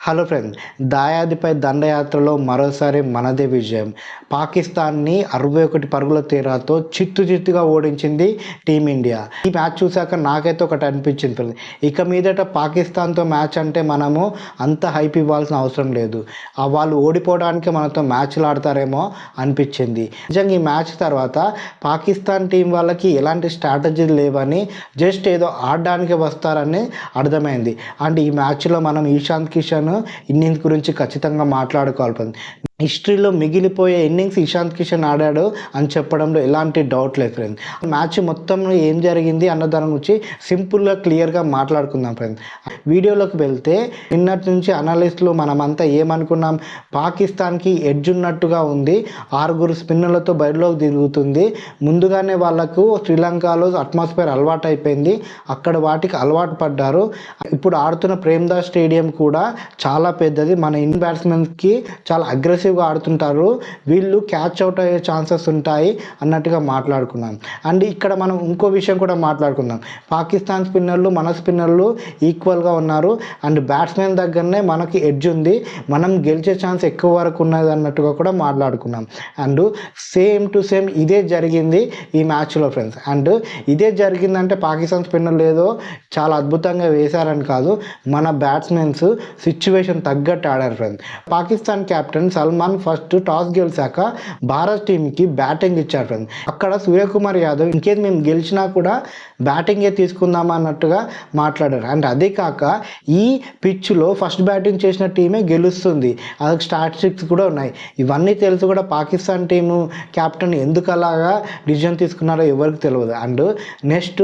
Hello friends, దాయాదిపై దండయాత్రలో మరోసారి మనదే విజయం. పాకిస్తాన్ని 61 పరుగుల తేడాతో చిత్తుగా ఓడించింది టీమిండియా. ఈ మ్యాచ్ చూశాక నాకైతే ఒకటి అనిపించింది ఫ్రెండ్స్, ఇక మీదట పాకిస్తాన్తో మ్యాచ్ అంటే మనము అంత హైప్ ఇవ్వాల్సిన అవసరం లేదు. వాళ్ళు ఓడిపోవడానికి మనతో మ్యాచ్లు ఆడతారేమో అనిపించింది. నిజంగా ఈ మ్యాచ్ తర్వాత పాకిస్తాన్ టీం వాళ్ళకి ఎలాంటి స్ట్రాటజీలు లేవని, జస్ట్ ఏదో ఆడడానికి వస్తారని అర్థమైంది. అండ్ ఈ మ్యాచ్లో మనం ఇషాంత్ కిషన్ ఇన్నింగ్స్ గురించి ఖచ్చితంగా మాట్లాడుకోవాలి. హిస్టరీలో మిగిలిపోయే ఇన్నింగ్స్ ఇషాంత్ కిషన్ ఆడాడు అని చెప్పడంలో ఎలాంటి డౌట్ లేదు ఫ్రెండ్స్. మ్యాచ్ మొత్తంలో ఏం జరిగింది అన్న దాని గురించి సింపుల్గా క్లియర్గా మాట్లాడుకుందాం ఫ్రెండ్స్. వీడియోలోకి వెళ్తే నిన్నటి నుంచి అనలిస్టులు మనమంతా ఏమనుకున్నాం, పాకిస్తాన్కి ఎడ్జ్ ఉన్నట్టుగా ఉంది, 6 స్పిన్నర్లతో బరిలోకి తిరుగుతుంది. ముందుగానే వాళ్ళకు శ్రీలంకలో అట్మాస్ఫియర్ అలవాటు అయిపోయింది, అక్కడ వాటికి అలవాటు పడ్డారు. ఇప్పుడు ఆడుతున్న ప్రేమ్దాస్ స్టేడియం కూడా చాలా పెద్దది, మన ఇండియన్ బ్యాట్స్మెన్కి చాలా అగ్రెసివ్గా ఆడుతుంటారు, వీళ్ళు క్యాచ్ అవుట్ అయ్యే ఛాన్సెస్ ఉంటాయి అన్నట్టుగా మాట్లాడుకున్నాం. అండ్ ఇక్కడ మనం ఇంకో విషయం కూడా మాట్లాడుకుందాం. పాకిస్తాన్ స్పిన్నర్లు మన స్పిన్నర్లు ఈక్వల్గా ఉన్నారు, అండ్ బ్యాట్స్మెన్ దగ్గరనే మనకి ఎడ్జ్ ఉంది, మనం గెలిచే ఛాన్స్ ఎక్కువ వరకు ఉన్నది అన్నట్టుగా కూడా మాట్లాడుకున్నాం. అండ్ సేమ్ టు సేమ్ ఇదే జరిగింది ఈ మ్యాచ్లో ఫ్రెండ్స్. అండ్ ఇదే జరిగిందంటే పాకిస్తాన్ స్పిన్నర్లు ఏదో చాలా అద్భుతంగా వేశారని కాదు, మన బ్యాట్స్మెన్స్ సిచ్యువేషన్ తగ్గట్టు ఆడారు friends. Pakistan captain Salman first toss గెలిచాక భారత్ టీంకి బ్యాటింగ్ ఇచ్చారు ఫ్రెండ్స్. అక్కడ సూర్యకుమార్ యాదవ్ ఇంకేది మేము గెలిచినా కూడా బ్యాటింగే తీసుకుందాం అన్నట్టుగా మాట్లాడారు. అండ్ అదే కాక ఈ పిచ్లో ఫస్ట్ బ్యాటింగ్ చేసిన టీమే గెలుస్తుంది, అదొక స్టాటిస్టిక్స్ కూడా ఉన్నాయి. ఇవన్నీ తెలిసి కూడా పాకిస్తాన్ టీము కెప్టెన్ ఎందుకు అలాగా డిసిజన్ తీసుకున్నారో ఎవరికి తెలియదు. And next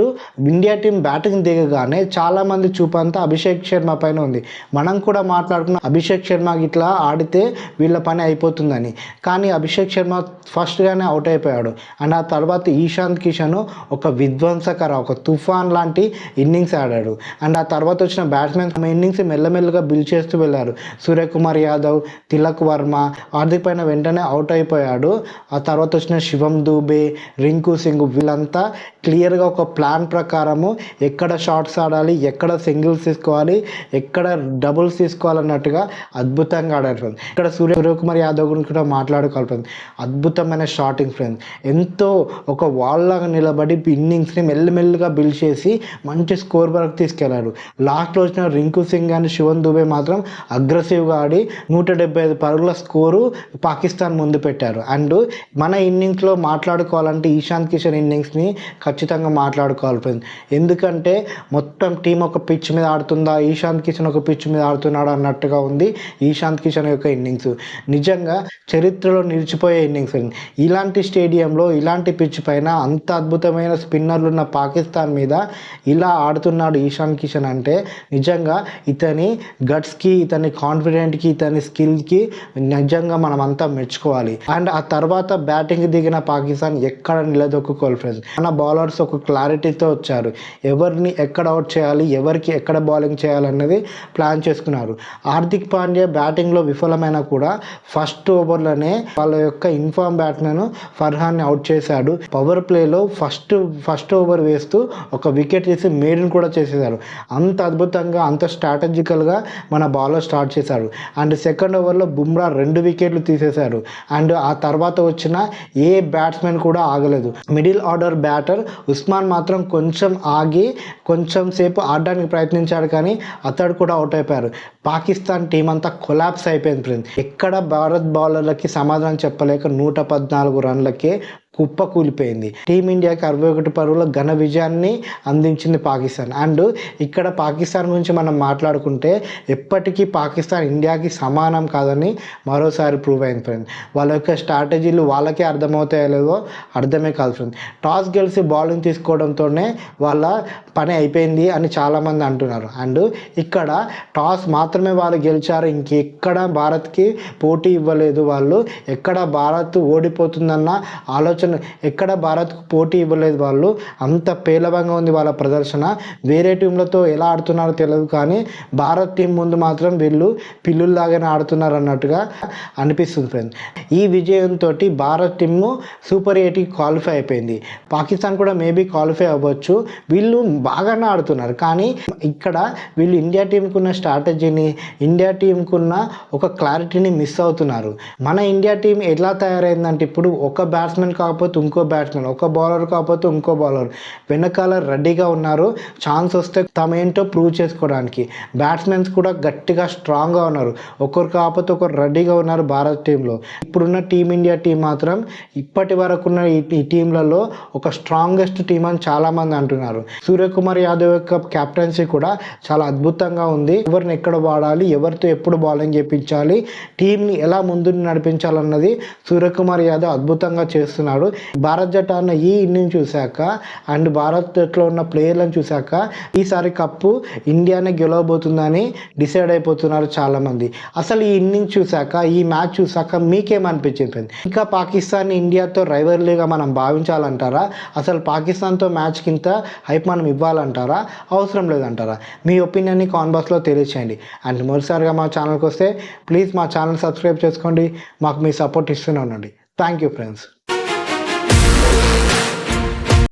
India team batting దిగగానే చాలామంది చూపంతా అభిషేక్ శర్మ పైన ఉంది. మనం కూడా మాట్లాడుకున్న అభిషేక్ శర్మకి ఇట్లా ఆడితే వీళ్ళ పని అయిపోతుందని, కానీ అభిషేక్ శర్మ ఫస్ట్గానే అవుట్ అయిపోయాడు. అండ్ ఆ తర్వాత ఇషాంత్ కిషన్ ఒక విధ్వంసకర ఒక తుఫాన్ లాంటి ఇన్నింగ్స్ ఆడాడు. అండ్ ఆ తర్వాత వచ్చిన బ్యాట్స్మెన్ ఇన్నింగ్స్ మెల్లమెల్లగా బిల్డ్ చేస్తూ వెళ్ళారు. సూర్యకుమార్ యాదవ్, తిలక్ వర్మ, హార్దిక్ పైన వెంటనే అవుట్ అయిపోయాడు. ఆ తర్వాత వచ్చిన శివం దూబే, రింకు సింగ్, వీళ్ళంతా క్లియర్గా ఒక ప్లాన్ ప్రకారము ఎక్కడ షాట్స్ ఆడాలి, ఎక్కడ సింగిల్స్ తీసుకోవాలి, ఎక్కడ డబుల్స్ తీసుకోవాలన్నట్టుగా అద్భుతంగా ఆడారు ఫ్రెండ్స్. ఇక్కడ సూర్యకుమార్ యాదవ్ గురించి కూడా మాట్లాడుకోవాలి ఫ్రెండ్స్. అద్భుతమైన షాటింగ్ ఫ్రెండ్స్, ఎంతో ఒక వాల్లాగా నిలబడి ఇన్నింగ్స్ని మెల్లమెల్లగా బిల్డ్ చేసి మంచి స్కోర్ వరకు తీసుకెళ్లారు. లాస్ట్లో వచ్చిన రింకు సింగ్ అండ్ శివన్ దుబే మాత్రం అగ్రెసివ్గా ఆడి 175 పరుగుల స్కోరు పాకిస్తాన్ ముందు పెట్టారు. అండ్ మన ఇన్నింగ్స్లో మాట్లాడుకోవాలంటే ఇషాంత్ కిషన్ ఇన్నింగ్స్ని ఖచ్చితంగా మాట్లాడుకోవాలి ఫ్రెండ్స్. ఎందుకంటే మొత్తం టీం ఒక పిచ్ మీద ఆడుతుందా, ఇషాంత్ కిషన్ ఒక పిచ్ మీద ఆడుతున్నాడు అన్నట్టుగా ఉంది ఇషాంత్ కిషన్ యొక్క ఇన్నింగ్స్. నిజంగా చరిత్రలో నిలిచిపోయే ఇన్నింగ్స్. ఇలాంటి స్టేడియంలో ఇలాంటి పిచ్ పైన అంత అద్భుతమైన స్పిన్నర్లు ఉన్న పాకిస్తాన్ మీద ఇలా ఆడుతున్నాడు ఇషాంత్ కిషన్ అంటే నిజంగా ఇతని గట్స్కి, ఇతని కాన్ఫిడెంట్కి, ఇతని స్కిల్కి నిజంగా మనం అంతా మెచ్చుకోవాలి. అండ్ ఆ తర్వాత బ్యాటింగ్ దిగిన పాకిస్తాన్ ఎక్కడ నిలదొక్కుకోవాలి ఫ్రెండ్స్. మన బౌలర్స్ ఒక క్లారిటీతో వచ్చారు, ఎవరిని ఎక్కడ అవుట్ చేయాలి, ఎవరికి ఎక్కడ బౌలింగ్ చేయాలన్నది ప్లాన్ చేసుకున్నారు. హార్దిక్ పాండ్యా బ్యాటింగ్లో విఫలమైనా కూడా ఫస్ట్ ఓవర్లోనే వాళ్ళ యొక్క ఇన్ఫార్మ్ బ్యాట్స్మెన్ ఫర్హాన్ని అవుట్ చేశాడు. పవర్ ప్లేలో ఫస్ట్ ఓవర్ వేస్తూ ఒక వికెట్ తీసి మేడిన్ కూడా చేసేశారు. అంత అద్భుతంగా, అంత స్ట్రాటజికల్గా మన బౌలర్ స్టార్ట్ చేశారు. అండ్ సెకండ్ ఓవర్లో బుమ్రా 2 వికెట్లు తీసేశారు. అండ్ ఆ తర్వాత వచ్చిన ఏ బ్యాట్స్మెన్ కూడా ఆగలేదు. మిడిల్ ఆర్డర్ బ్యాటర్ ఉస్మాన్ మాత్రం కొంచెం ఆగి కొంచెం సేపు ఆడడానికి ప్రయత్నించాడు, కానీ అతడు కూడా అవుట్ అయిపోయారు. పాకిస్తాన్ టీం అంతా కొలాప్స్ అయిపోయింది ఫ్రెండ్స్. ఎక్కడ భారత్ బౌలర్లకి సమాధానం చెప్పలేక 114 రన్లకే కుప్ప కూలిపోయింది. టీమిండియాకి 61 పరుగుల ఘన విజయాన్ని అందించింది పాకిస్తాన్. అండ్ ఇక్కడ పాకిస్తాన్ గురించి మనం మాట్లాడుకుంటే ఎప్పటికీ పాకిస్తాన్ ఇండియాకి సమానం కాదని మరోసారి ప్రూవ్ అయింది ఫ్రెండ్. వాళ్ళ యొక్క స్ట్రాటజీలు వాళ్ళకే అర్థమవుతాయో లేదో అర్థమే కాదు ఫ్రెండ్. టాస్ గెలిచి బౌలింగ్ తీసుకోవడంతోనే వాళ్ళ పని అయిపోయింది అని చాలామంది అంటున్నారు. అండ్ ఇక్కడ టాస్ మాత్రమే వాళ్ళు గెలిచారు, ఇంకెక్కడ భారత్కి పోటీ ఇవ్వలేదు. వాళ్ళు ఎక్కడ భారత్ ఓడిపోతుందన్న ఆలోచన అసలు ఎక్కడ భారత్కు పోటీ ఇవ్వలేదు వాళ్ళు. అంత పేలవంగా ఉంది వాళ్ళ ప్రదర్శన. వేరే టీంలతో ఎలా ఆడుతున్నారో తెలియదు కానీ భారత్ టీం ముందు మాత్రం వీళ్ళు పిల్లుల్లాగానే ఆడుతున్నారు అన్నట్టుగా అనిపిస్తుంది ఫ్రెండ్స్. ఈ విజయంతో భారత్ టీము సూపర్ 8కి క్వాలిఫై అయిపోయింది. పాకిస్తాన్ కూడా మేబీ క్వాలిఫై అవ్వచ్చు. వీళ్ళు బాగానే ఆడుతున్నారు కానీ ఇక్కడ వీళ్ళు ఇండియా టీంకు ఉన్న స్ట్రాటజీని, ఇండియా టీంకు ఉన్న ఒక క్లారిటీని మిస్ అవుతున్నారు. మన ఇండియా టీం ఎలా తయారైందంటే ఇప్పుడు ఒక బ్యాట్స్మెన్ కాకపోతే ఇంకో బ్యాట్స్మెన్, ఒక బౌలర్ కాకపోతే ఇంకో బౌలర్ వెనకాల రెడీగా ఉన్నారు. ఛాన్స్ వస్తే తమేంటో ప్రూవ్ చేసుకోవడానికి. బ్యాట్స్మెన్స్ కూడా గట్టిగా స్ట్రాంగ్గా ఉన్నారు. ఒకరు కాకపోతే ఒకరు రెడీగా ఉన్నారు భారత్ టీంలో. ఇప్పుడున్న టీమిండియా టీం మాత్రం ఇప్పటి వరకు ఉన్న ఈ టీంలలో ఒక స్ట్రాంగెస్ట్ టీం అని చాలామంది అంటున్నారు. సూర్యకుమార్ యాదవ్ యొక్క కెప్టెన్సీ కూడా చాలా అద్భుతంగా ఉంది. ఎవరిని ఎక్కడ వాడాలి, ఎవరితో ఎప్పుడు బౌలింగ్ చేయించాలి, టీంని ఎలా ముందు నడిపించాలన్నది సూర్యకుమార్ యాదవ్ అద్భుతంగా చేస్తున్నాడు. భారత్ జట్టు అన్న ఈ ఇన్నింగ్ చూశాక అండ్ భారత్ జట్టులో ఉన్న ప్లేయర్లను చూశాక ఈసారి కప్పు ఇండియానే గెలవబోతుందని డిసైడ్ అయిపోతున్నారు చాలామంది. అసలు ఈ ఇన్నింగ్ చూశాక, ఈ మ్యాచ్ చూశాక మీకేమనిపించింది? ఇంకా పాకిస్తాన్ ఇండియాతో రైవల్రీగా మనం భావించాలంటారా? అసలు పాకిస్తాన్తో మ్యాచ్కి ఇంత హైప్ మనం ఇవ్వాలంటారా, అవసరం లేదంటారా? మీ ఒపీనియన్ని కామెంట్ బాక్స్లో తెలియచేయండి. అండ్ మొదటిసారిగా మా ఛానల్కి వస్తే ప్లీజ్ మా ఛానల్ సబ్స్క్రైబ్ చేసుకోండి. మాకు మీ సపోర్ట్ ఇస్తూనే ఉండండి. Thank you friends.